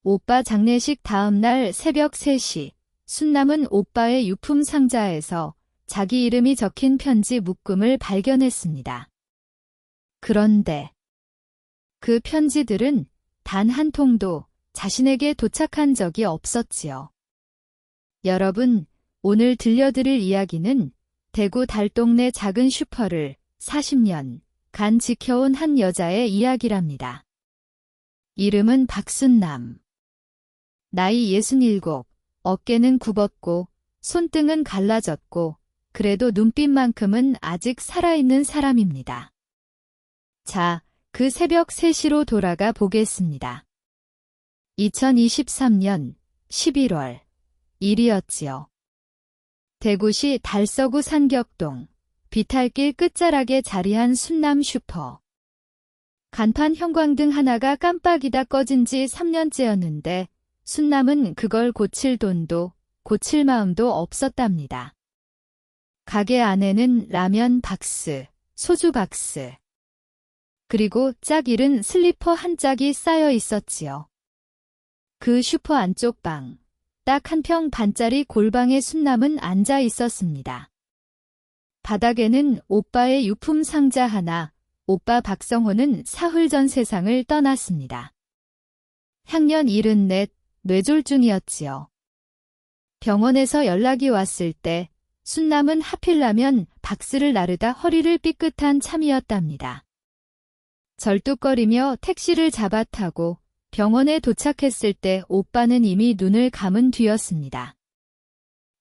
오빠 장례식 다음날 새벽 3시, 순남은 오빠의 유품 상자에서 자기 이름이 적힌 편지 묶음을 발견했습니다. 그런데 그 편지들은 단 한 통도 자신에게 도착한 적이 없었지요. 여러분, 오늘 들려드릴 이야기는 대구 달동네 작은 슈퍼를 40년간 지켜온 한 여자의 이야기랍니다. 이름은 박순남. 나이 67, 어깨는 굽었고 손등은 갈라졌고 그래도 눈빛만큼은 아직 살아있는 사람입니다. 자, 그 새벽 3시로 돌아가 보겠습니다. 2023년 11월 일이었지요. 대구시 달서구 산격동 비탈길 끝자락에 자리한 순남 슈퍼. 간판 형광등 하나가 깜빡이다 꺼진 지 3년째였는데 순남은 그걸 고칠 돈도 고칠 마음도 없었답니다. 가게 안에는 라면 박스, 소주 박스, 그리고 짝 잃은 슬리퍼 한 짝이 쌓여 있었지요. 그 슈퍼 안쪽 방, 딱 한 평 반짜리 골방에 순남은 앉아 있었습니다. 바닥에는 오빠의 유품 상자 하나, 오빠 박성호는 사흘 전 세상을 떠났습니다. 향년 74, 뇌졸중이었지요. 병원에서 연락이 왔을 때 순남은 하필라면 박스를 나르다 허리를 삐끗한 참이었답니다. 절뚝거리며 택시를 잡아 타고 병원에 도착했을 때 오빠는 이미 눈을 감은 뒤였습니다.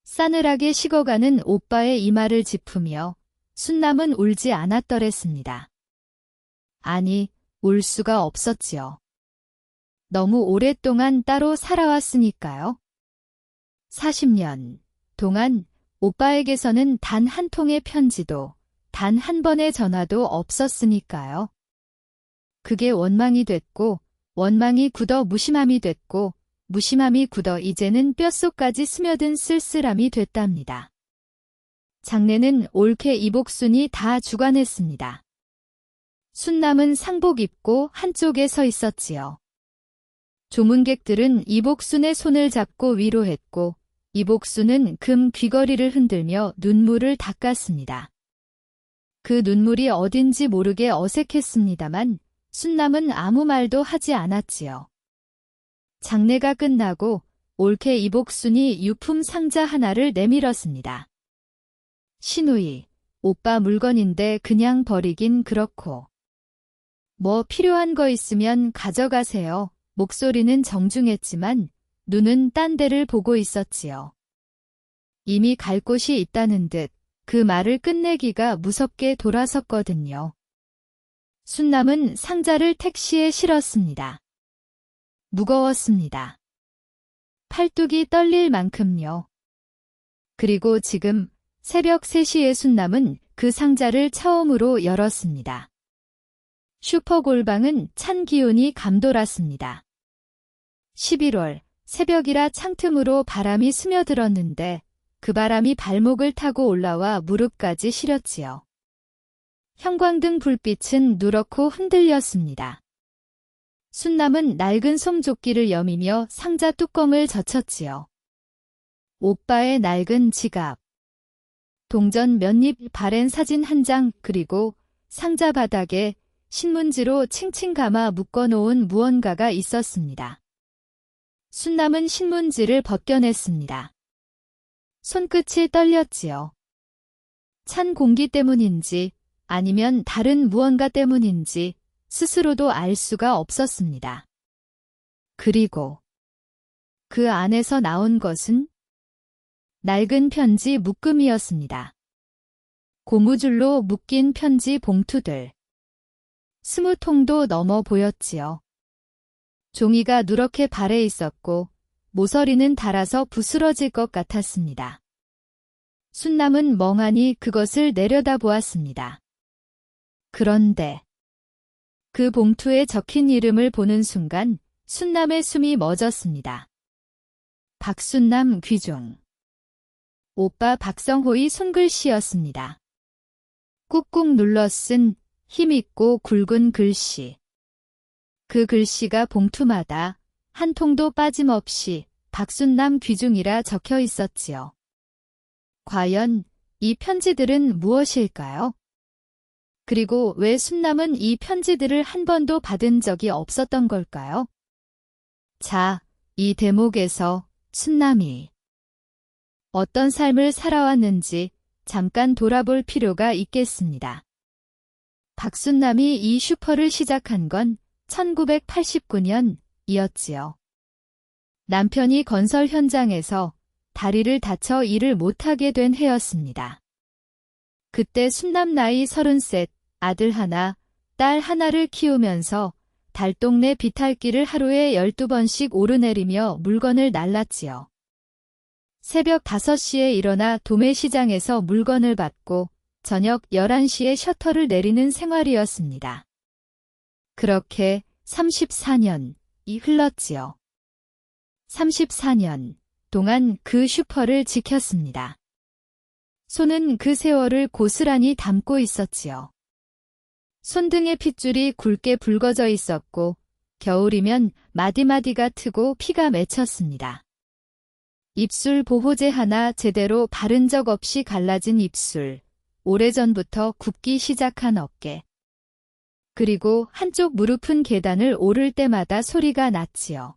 싸늘하게 식어가는 오빠의 이마를 짚으며 순남은 울지 않았더랬습니다. 아니, 울 수가 없었지요. 너무 오랫동안 따로 살아왔으니까요. 40년 동안 오빠에게서는 단 한 통의 편지도, 단 한 번의 전화도 없었으니까요. 그게 원망이 됐고, 원망이 굳어 무심함이 됐고, 무심함이 굳어 이제는 뼛속까지 스며든 쓸쓸함이 됐답니다. 장례는 올케 이복순이 다 주관했습니다. 순남은 상복 입고 한쪽에 서 있었지요. 조문객들은 이복순의 손을 잡고 위로했고 이복순은 금 귀걸이를 흔들며 눈물을 닦았습니다. 그 눈물이 어딘지 모르게 어색했습니다만 순남은 아무 말도 하지 않았지요. 장례가 끝나고 올케 이복순이 유품 상자 하나를 내밀었습니다. 신우이, 오빠 물건인데 그냥 버리긴 그렇고. 뭐 필요한 거 있으면 가져가세요. 목소리는 정중했지만 눈은 딴 데를 보고 있었지요. 이미 갈 곳이 있다는 듯 그 말을 끝내기가 무섭게 돌아섰거든요. 순남은 상자를 택시에 실었습니다. 무거웠습니다. 팔뚝이 떨릴 만큼요. 그리고 지금 새벽 3시에 순남은 그 상자를 처음으로 열었습니다. 슈퍼 골방은 찬 기운이 감돌았습니다. 11월 새벽이라 창틈으로 바람이 스며들었는데 그 바람이 발목을 타고 올라와 무릎까지 시렸지요. 형광등 불빛은 누렇고 흔들렸습니다. 순남은 낡은 솜조끼를 여미며 상자 뚜껑을 젖혔지요. 오빠의 낡은 지갑, 동전 몇 입 바랜 사진 한 장, 그리고 상자 바닥에 신문지로 칭칭 감아 묶어놓은 무언가가 있었습니다. 순남은 신문지를 벗겨냈습니다. 손끝이 떨렸지요. 찬 공기 때문인지 아니면 다른 무언가 때문인지 스스로도 알 수가 없었습니다. 그리고 그 안에서 나온 것은 낡은 편지 묶음이었습니다. 고무줄로 묶인 편지 봉투들. 20통도 넘어 보였지요. 종이가 누렇게 발해 있었고 모서리는 닳아서 부스러질 것 같았습니다. 순남은 멍하니 그것을 내려다보았습니다. 그런데 그 봉투에 적힌 이름을 보는 순간 순남의 숨이 멎었습니다. 박순남 귀종. 오빠 박성호의 손글씨였습니다. 꾹꾹 눌러 쓴 힘있고 굵은 글씨. 그 글씨가 봉투마다 한 통도 빠짐없이 박순남 귀중이라 적혀 있었지요. 과연 이 편지들은 무엇일까요? 그리고 왜 순남은 이 편지들을 한 번도 받은 적이 없었던 걸까요? 자, 이 대목에서 순남이 어떤 삶을 살아왔는지 잠깐 돌아볼 필요가 있겠습니다. 박순남이 이 슈퍼를 시작한 건 1989년이었지요. 남편이 건설 현장에서 다리를 다쳐 일을 못하게 된 해였습니다. 그때 순남 나이 33, 아들 하나, 딸 하나를 키우면서 달동네 비탈길을 하루에 12번씩 오르내리며 물건을 날랐지요. 새벽 5시에 일어나 도매시장에서 물건을 받고 저녁 11시에 셔터를 내리는 생활이었습니다. 그렇게 34년이 흘렀지요. 34년 동안 그 슈퍼를 지켰습니다. 손은 그 세월을 고스란히 담고 있었지요. 손등에 핏줄이 굵게 붉어져 있었고 겨울이면 마디마디가 트고 피가 맺혔습니다. 입술 보호제 하나 제대로 바른 적 없이 갈라진 입술, 오래전부터 굽기 시작한 어깨. 그리고 한쪽 무릎은 계단을 오를 때마다 소리가 났지요.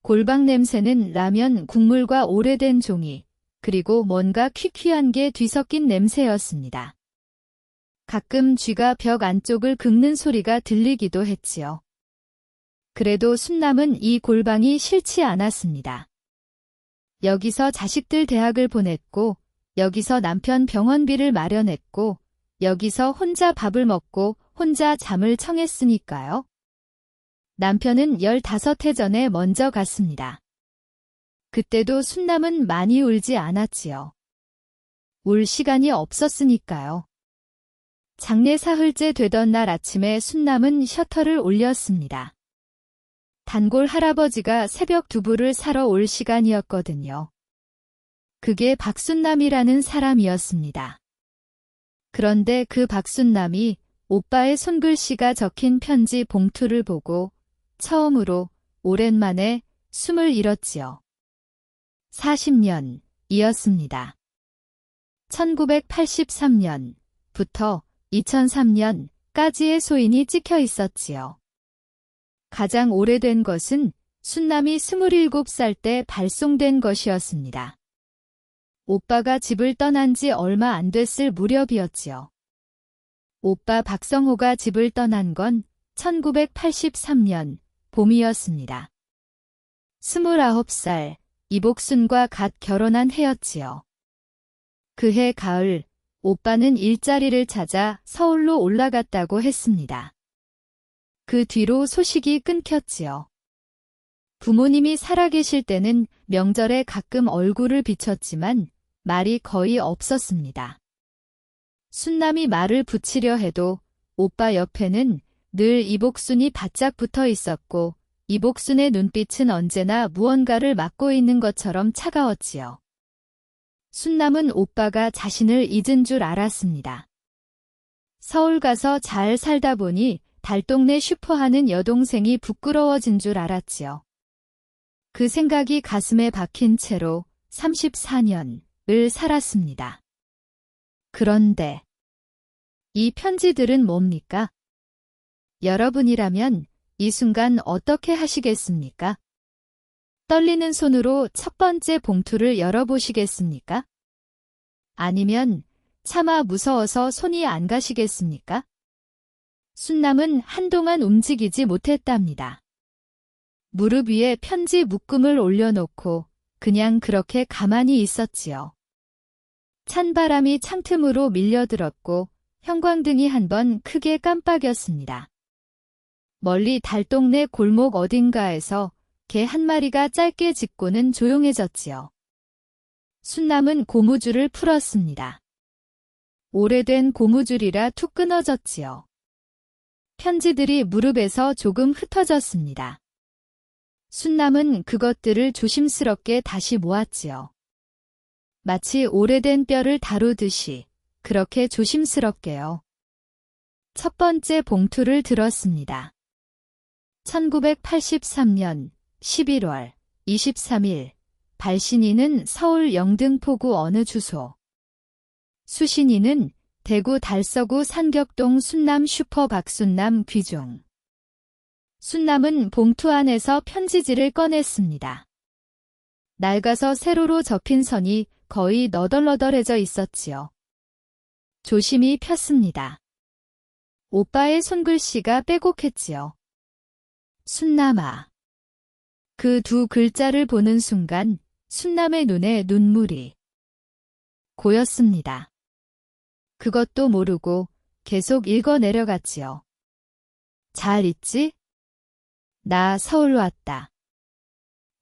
골방 냄새는 라면 국물과 오래된 종이, 그리고 뭔가 퀴퀴한 게 뒤섞인 냄새였습니다. 가끔 쥐가 벽 안쪽을 긁는 소리가 들리기도 했지요. 그래도 순남은 이 골방이 싫지 않았습니다. 여기서 자식들 대학을 보냈고, 여기서 남편 병원비를 마련했고, 여기서 혼자 밥을 먹고 혼자 잠을 청했으니까요. 남편은 15해 전에 먼저 갔습니다. 그때도 순남은 많이 울지 않았지요. 울 시간이 없었으니까요. 장례 사흘째 되던 날 아침에 순남은 셔터를 올렸습니다. 단골 할아버지가 새벽 두부를 사러 올 시간이었거든요. 그게 박순남이라는 사람이었습니다. 그런데 그 박순남이 오빠의 손글씨가 적힌 편지 봉투를 보고 처음으로 오랜만에 숨을 잃었지요. 40년이었습니다. 1983년부터 2003년까지의 소인이 찍혀 있었지요. 가장 오래된 것은 순남이 27살 때 발송된 것이었습니다. 오빠가 집을 떠난 지 얼마 안 됐을 무렵이었지요. 오빠 박성호가 집을 떠난 건 1983년 봄이었습니다. 29살 이복순과 갓 결혼한 해였지요. 그해 가을 오빠는 일자리를 찾아 서울로 올라갔다고 했습니다. 그 뒤로 소식이 끊겼지요. 부모님이 살아계실 때는 명절에 가끔 얼굴을 비췄지만 말이 거의 없었습니다. 순남이 말을 붙이려 해도 오빠 옆에는 늘 이복순이 바짝 붙어 있었고 이복순의 눈빛은 언제나 무언가를 막고 있는 것처럼 차가웠지요. 순남은 오빠가 자신을 잊은 줄 알았습니다. 서울 가서 잘 살다 보니 달동네 슈퍼하는 여동생이 부끄러워진 줄 알았지요. 그 생각이 가슴에 박힌 채로 34년을 살았습니다. 그런데 이 편지들은 뭡니까? 여러분이라면 이 순간 어떻게 하시겠습니까? 떨리는 손으로 첫 번째 봉투를 열어보시겠습니까? 아니면 차마 무서워서 손이 안 가시겠습니까? 순남은 한동안 움직이지 못했답니다. 무릎 위에 편지 묶음을 올려놓고 그냥 그렇게 가만히 있었지요. 찬바람이 창틈으로 밀려들었고 형광등이 한번 크게 깜빡였습니다. 멀리 달동네 골목 어딘가에서 개 한 마리가 짧게 짖고는 조용해졌지요. 순남은 고무줄을 풀었습니다. 오래된 고무줄이라 툭 끊어졌지요. 편지들이 무릎에서 조금 흩어졌습니다. 순남은 그것들을 조심스럽게 다시 모았지요. 마치 오래된 뼈를 다루듯이 그렇게 조심스럽게요. 첫 번째 봉투를 들었습니다. 1983년 11월 23일 발신인은 서울 영등포구 어느 주소. 수신인은 대구 달서구 산격동 순남 슈퍼 박순남 귀중. 순남은 봉투 안에서 편지지를 꺼냈습니다. 낡아서 세로로 접힌 선이 거의 너덜너덜해져 있었지요. 조심히 폈습니다. 오빠의 손글씨가 빼곡했지요. 순남아. 그 두 글자를 보는 순간 순남의 눈에 눈물이 고였습니다. 그것도 모르고 계속 읽어 내려갔지요. 잘 있지? 나 서울 왔다.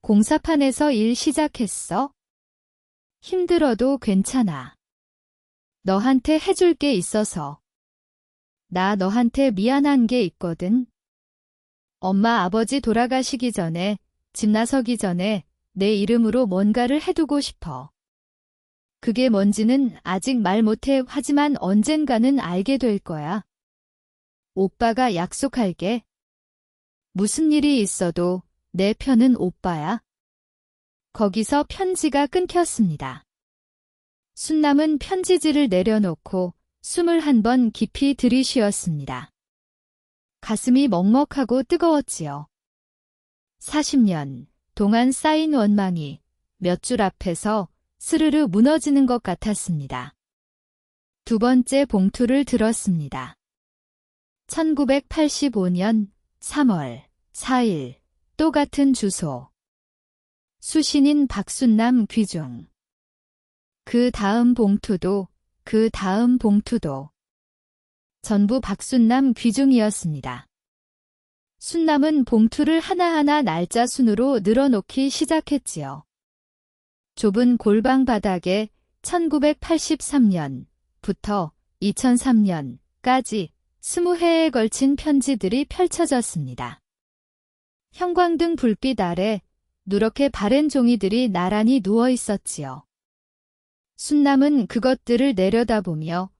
공사판에서 일 시작했어? 힘들어도 괜찮아. 너한테 해줄 게 있어서. 나 너한테 미안한 게 있거든. 엄마 아버지 돌아가시기 전에, 집 나서기 전에 내 이름으로 뭔가를 해두고 싶어. 그게 뭔지는 아직 말 못해. 하지만 언젠가는 알게 될 거야. 오빠가 약속할게. 무슨 일이 있어도 내 편은 오빠야. 거기서 편지가 끊겼습니다. 순남은 편지지를 내려놓고 숨을 한 번 깊이 들이쉬었습니다. 가슴이 먹먹하고 뜨거웠지요. 40년 동안 쌓인 원망이 몇 줄 앞에서 스르르 무너지는 것 같았습니다. 두 번째 봉투를 들었습니다. 1985년 3월 4일 또 같은 주소. 수신인 박순남 귀중. 그 다음 봉투도 그 다음 봉투도 전부 박순남 귀중이었습니다. 순남은 봉투를 하나하나 날짜 순으로 늘어놓기 시작했지요. 좁은 골방 바닥에 1983년부터 2003년까지 20회에 걸친 편지들이 펼쳐졌습니다. 형광등 불빛 아래 누렇게 바랜 종이들이 나란히 누워 있었지요. 순남은 그것들을 내려다보며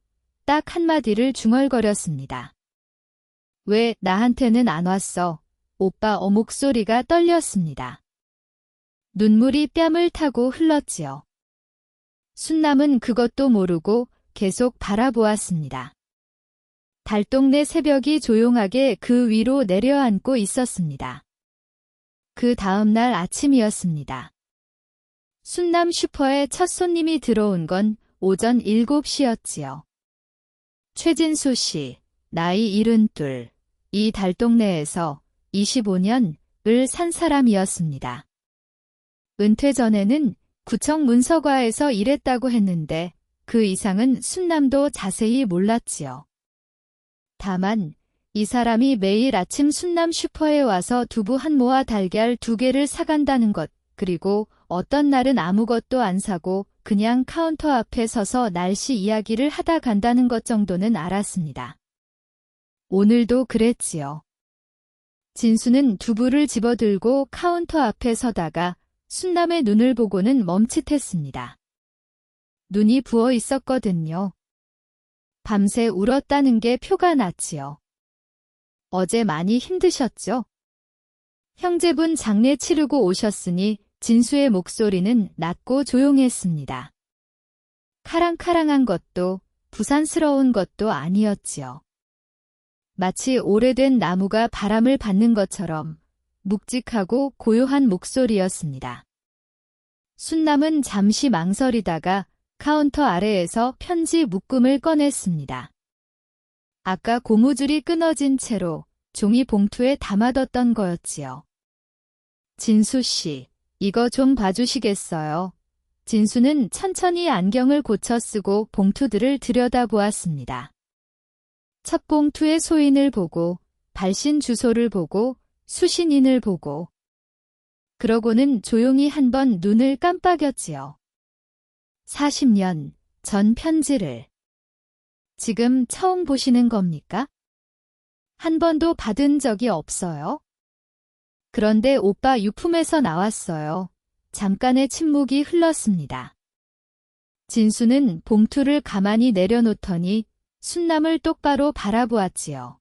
딱 한마디를 중얼거렸습니다. 왜 나한테는 안 왔어? 오빠 목소리가 떨렸습니다. 눈물이 뺨을 타고 흘렀지요. 순남은 그것도 모르고 계속 바라보았습니다. 달동네 새벽이 조용하게 그 위로 내려앉고 있었습니다. 그 다음 날 아침이었습니다. 순남 슈퍼에 첫 손님이 들어온 건 오전 7시였지요. 최진수 씨, 나이 72, 이 달동네에서 25년을 산 사람이었습니다. 은퇴 전에는 구청 문서과에서 일했다고 했는데 그 이상은 순남도 자세히 몰랐지요. 다만 이 사람이 매일 아침 순남 슈퍼에 와서 두부 한 모와 달걀 2개를 사간다는 것, 그리고 어떤 날은 아무것도 안 사고 그냥 카운터 앞에 서서 날씨 이야기를 하다 간다는 것 정도는 알았습니다. 오늘도 그랬지요. 진수는 두부를 집어들고 카운터 앞에 서다가 순남의 눈을 보고는 멈칫했습니다. 눈이 부어 있었거든요. 밤새 울었다는 게 표가 났지요. 어제 많이 힘드셨죠? 형제분 장례 치르고 오셨으니 진수의 목소리는 낮고 조용했습니다. 카랑카랑한 것도 부산스러운 것도 아니었지요. 마치 오래된 나무가 바람을 받는 것처럼 묵직하고 고요한 목소리였습니다. 순남은 잠시 망설이다가 카운터 아래에서 편지 묶음을 꺼냈습니다. 아까 고무줄이 끊어진 채로 종이 봉투에 담아뒀던 거였지요. 진수 씨, 이거 좀 봐주시겠어요? 진수는 천천히 안경을 고쳐 쓰고 봉투들을 들여다보았습니다. 첫 봉투의 소인을 보고, 발신 주소를 보고, 수신인을 보고, 그러고는 조용히 한번 눈을 깜빡였지요. 40년 전 편지를 지금 처음 보시는 겁니까? 한 번도 받은 적이 없어요? 그런데 오빠 유품에서 나왔어요. 잠깐의 침묵이 흘렀습니다. 진수는 봉투를 가만히 내려놓더니 순남을 똑바로 바라보았지요.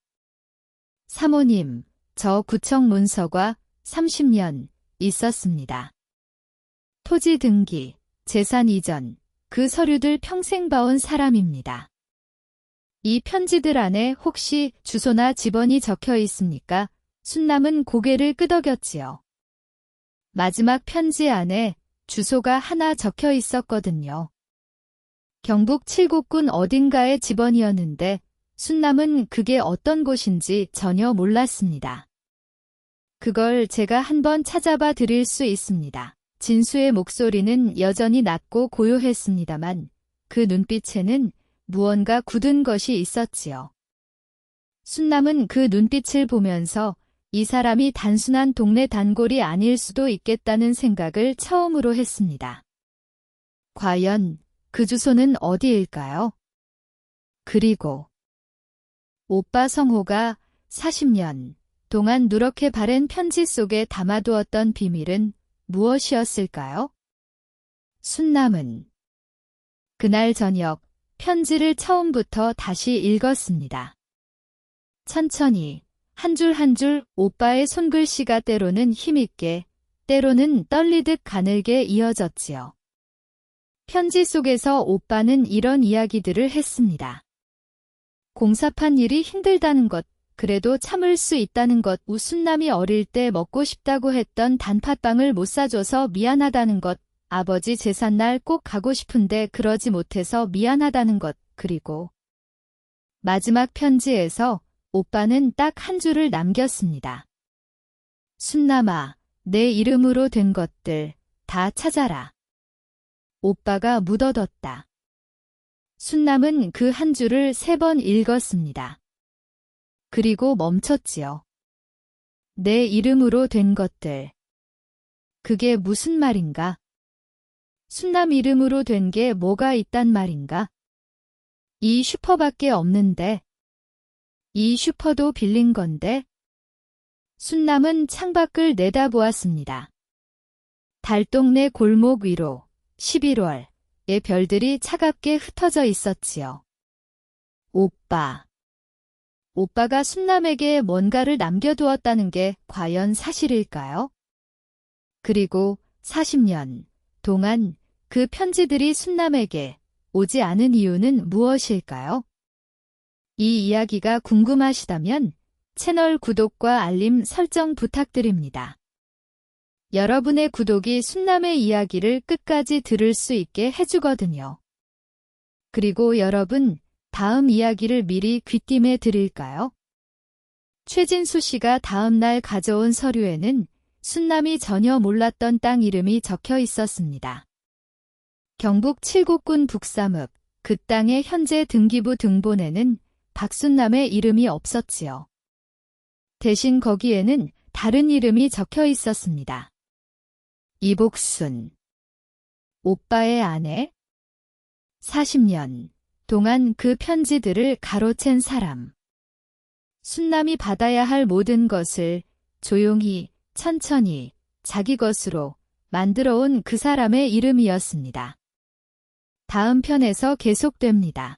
사모님, 저 구청 문서가 30년 있었습니다. 토지 등기, 재산 이전, 그 서류들 평생 봐온 사람입니다. 이 편지들 안에 혹시 주소나 집번이 적혀 있습니까? 순남은 고개를 끄덕였지요. 마지막 편지 안에 주소가 하나 적혀 있었거든요. 경북 칠곡군 어딘가의 집번이었는데 순남은 그게 어떤 곳인지 전혀 몰랐습니다. 그걸 제가 한번 찾아봐 드릴 수 있습니다. 진수의 목소리는 여전히 낮고 고요했습니다만 그 눈빛에는 무언가 굳은 것이 있었지요. 순남은 그 눈빛을 보면서 이 사람이 단순한 동네 단골이 아닐 수도 있겠다는 생각을 처음으로 했습니다. 과연 그 주소는 어디일까요? 그리고 오빠 성호가 40년 동안 누렇게 바랜 편지 속에 담아두었던 비밀은 무엇이었을까요? 순남은 그날 저녁 편지를 처음부터 다시 읽었습니다. 천천히 한 줄 한 줄 오빠의 손글씨가 때로는 힘있게, 때로는 떨리듯 가늘게 이어졌지요. 편지 속에서 오빠는 이런 이야기들을 했습니다. 공사판 일이 힘들다는 것, 그래도 참을 수 있다는 것, 순남이 어릴 때 먹고 싶다고 했던 단팥빵을 못 사줘서 미안하다는 것, 아버지 제삿날 꼭 가고 싶은데 그러지 못해서 미안하다는 것, 그리고 마지막 편지에서 오빠는 딱 한 줄을 남겼습니다. 순남아, 내 이름으로 된 것들 다 찾아라. 오빠가 묻어뒀다. 순남은 그 한 줄을 3번 읽었습니다. 그리고 멈췄지요. 내 이름으로 된 것들. 그게 무슨 말인가? 순남 이름으로 된 게 뭐가 있단 말인가? 이 슈퍼밖에 없는데. 이 슈퍼도 빌린 건데. 순남은 창밖을 내다보았습니다. 달동네 골목 위로 11월의 별들이 차갑게 흩어져 있었지요. 오빠가 순남에게 뭔가를 남겨두었다는 게 과연 사실일까요? 그리고 40년 동안 그 편지들이 순남에게 오지 않은 이유는 무엇일까요? 이 이야기가 궁금하시다면 채널 구독과 알림 설정 부탁드립니다. 여러분의 구독이 순남의 이야기를 끝까지 들을 수 있게 해주거든요. 그리고 여러분, 다음 이야기를 미리 귀띔해 드릴까요? 최진수 씨가 다음 날 가져온 서류에는 순남이 전혀 몰랐던 땅 이름이 적혀 있었습니다. 경북 칠곡군 북삼읍, 그 땅의 현재 등기부 등본에는 박순남의 이름이 없었지요. 대신 거기에는 다른 이름이 적혀 있었습니다. 이복순. 오빠의 아내. 40년 동안 그 편지들을 가로챈 사람. 순남이 받아야 할 모든 것을 조용히, 천천히 자기 것으로 만들어온 그 사람의 이름이었습니다. 다음 편에서 계속됩니다.